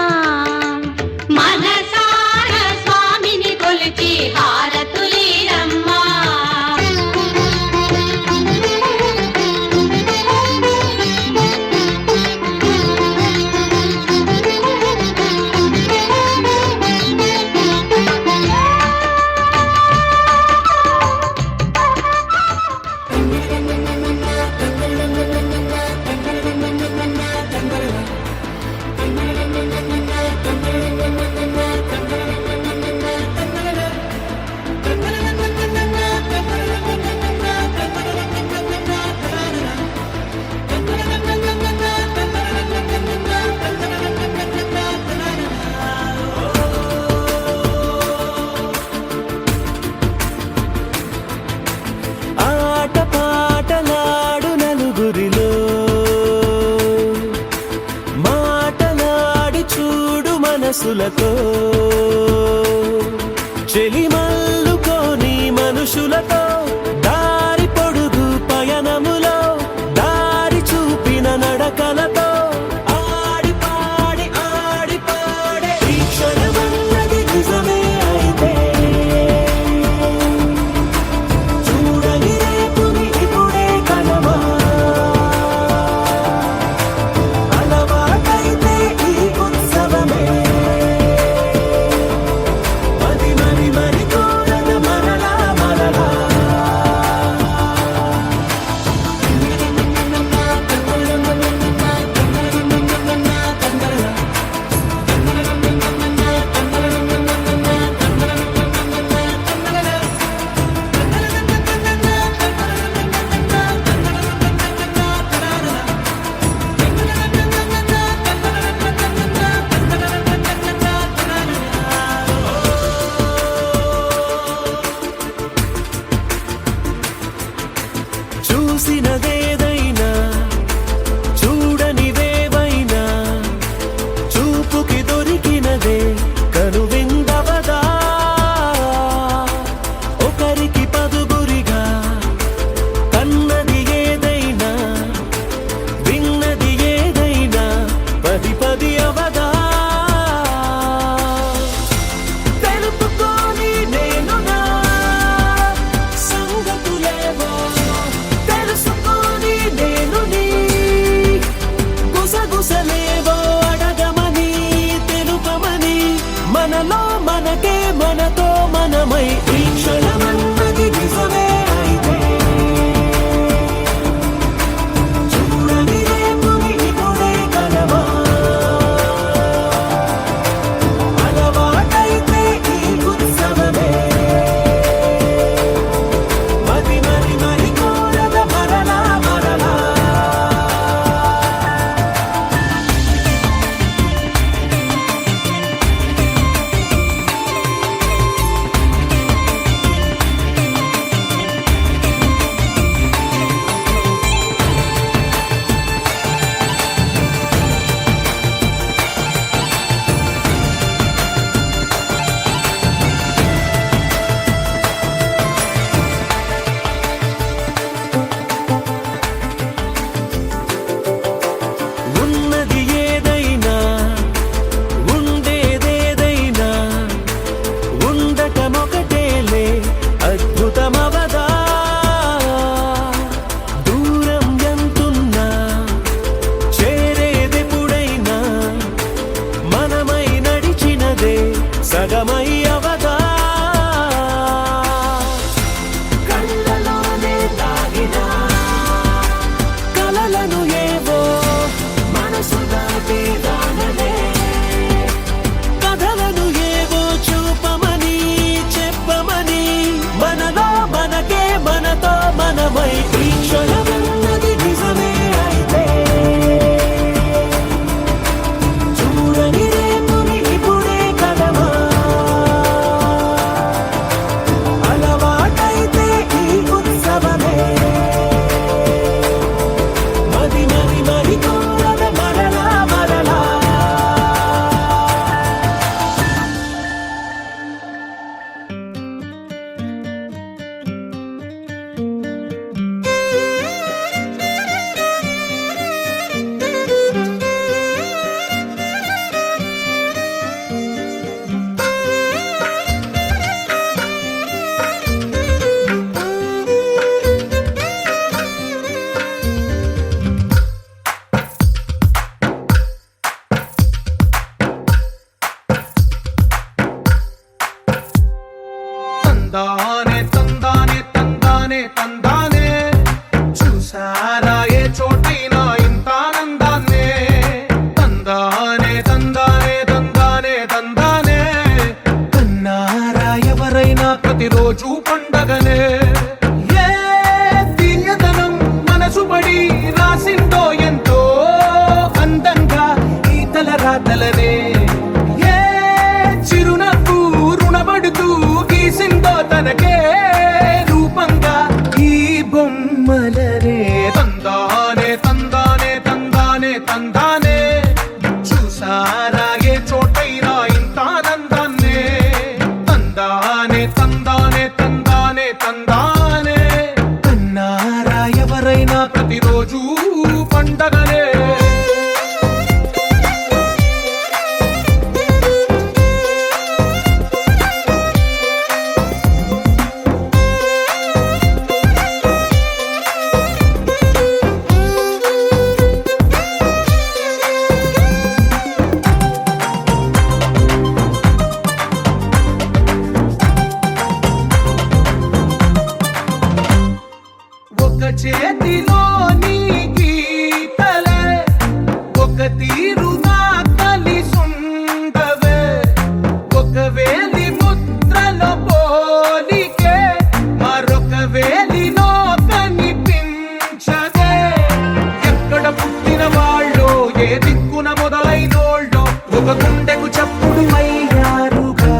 Speaker 7: మనసారా స్వామిని కొలిచి హారతులీరమ్మా
Speaker 8: ఆట పాటలాడు నలుగురిలో మాటలాడి చూడు మనసులతో చెలిమల్లుకోని మనుషులతో దారి పొడుగు పయనములో దారి చూపిన నడకలతో ఆడి పాడి ఈ క్షణమన్నది నిజమే అయితే చూడని రేపుని ఇప్పుడే కలవా అలవాటైతే ఈ ఉత్సవమే మరి కోరద మరలా మరలా చూసినదేదైనా చూడనివేవైనా చూపుకి దొరికినదే కనువిందవదా ఒకరికి పదుగురిగా కన్నది ఏదైనా విన్నది ఏదైనా పది అవదా తెలుపుకోని నేను నా సంగతులేవో తెలుసుకొని నేను నీ గుసగుసలేవో అడగమని తెలుపమని మనలో మనకే మనతో మనమై ఈ క్షణమన్నది నిజమే అయితే చూడని రేపుని ఇప్పుడే కలవా అలవాటైతే ఈ ఉత్సవమే మరి కోరద మరలా మరలా
Speaker 6: తందానే తందానే తందానే తందానే చూసారా ఏ చోటైనా ఇంత ఆనందాన్నే తందానే తందానే తందానే తందానే కన్నారా ఎవరైనా ప్రతిరోజు పండగనే ఏ తీయదనం మనసు పడి రాసిందో ఎంతో అందంగా ఈ తలరాతలనే ఏ చిరునవ్వు రుణపడుతూ గీసిందో తనకే రూపంగా ఈ బొమ్మలనే తందానే తందానే తందానే తందానే చూసారా ఏ చోటైనా ఇంత ఆనందాన్నే తందానే తందానే తందానే తందానే కన్నారా ఎవరైనా ప్రతిరోజు పండగనే ఒక చేతిలో నీ గీతలే ఒక తీరుగా కలిసుండవే ఒక వేలి ముద్రలో పోలికే మరొక వేలిలో కనిపించదే ఎక్కడ పుట్టిన వాళ్ళో ఏ దిక్కున మొదలైనోళ్ళో ఒక గుండెకు చప్పుడు అయ్యారుగా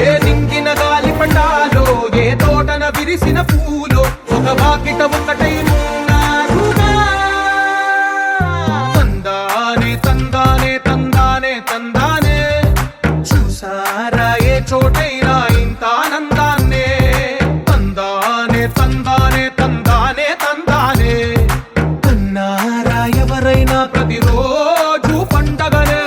Speaker 6: ఏ నింగిన గాలి పండాలో ఏ తోటన విరిసిన పూలో ఒక వాకిట ఒకటై ఉన్నారుగా తందానే తందానే తందానే తందానే చూసారా ఏ చోటైనా ఇంత ఆనందాన్నే తందానే తందానే తందానే తందానే కన్నారా ఎవరైనా ప్రతిరోజు పండగనే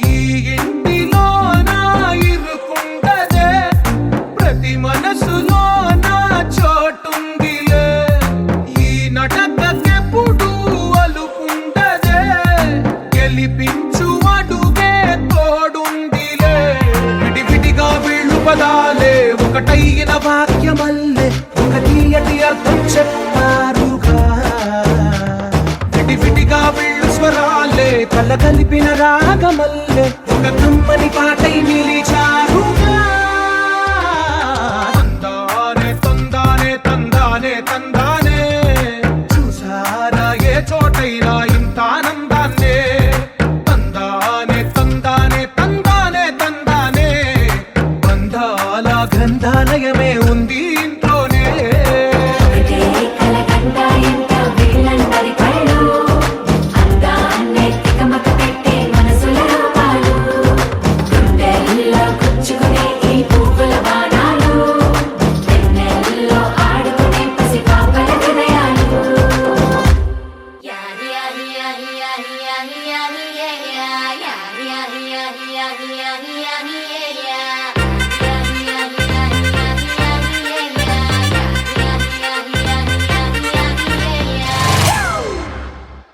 Speaker 6: ఈ ఇంటిలో నా ఇరుకుండదే ప్రతి మనసులో నా చోటుందిలే ఈ నటకెప్పుడు అలుపుండదే గెలిపించు అడుగే తోడుందిలే విడివిడిగా వీళ్ళు పదాలే ఒకటైన వాక్యమల్లే ఒక తీయటి అర్థం చెప్పారుగా విడివిడిగా వీళ్ళు స్వరాలే కల కలిపిన రాగమల్లే ఒక కమ్మని పాటై నిలిచారుగా తందానే తందానే తందానే తందానే చూసారా ఏ చోటైనా ఇంత ఆనందాన్నే తందానే తందానే తందానే తందానే బంధాల గ్రంథాలయమే ఉంది ఇంట్లోనే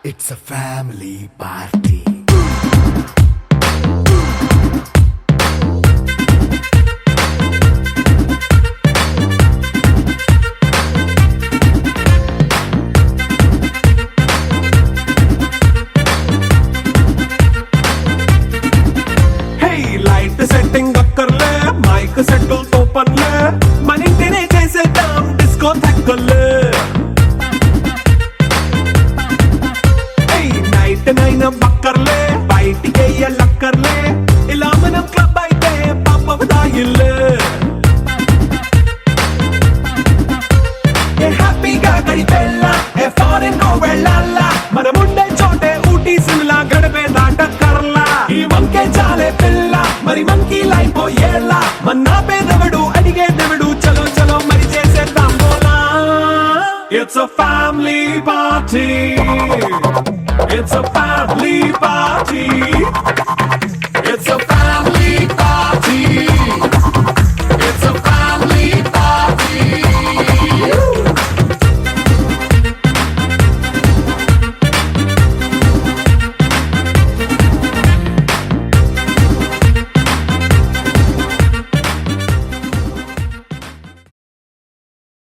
Speaker 8: It's a family party. Hey, light setting akkarle, mic settle to panle, manintine chesedam disco thakkale. Night nine బక్కర్లే బయటికి లక్కర్లే ఇలా మనం క్లబ్ అయితే పాపదాయిల్లే హ్యాపీగా గడిపెళ్ళ ఫారెన్ వెళ్ళాల మనముండే చోటే ఊటీ సిమ్లా గడిపే దాటక్కర్లా ఈ వంకే చాలే పిల్ల మరి మంకీ లైఫ్ ఏళ్ళ మన్నా పేదవడు అడిగే దేవుడు చలో చలో మరి చేసేద్దాం బోలా It's a family party. It's a family party.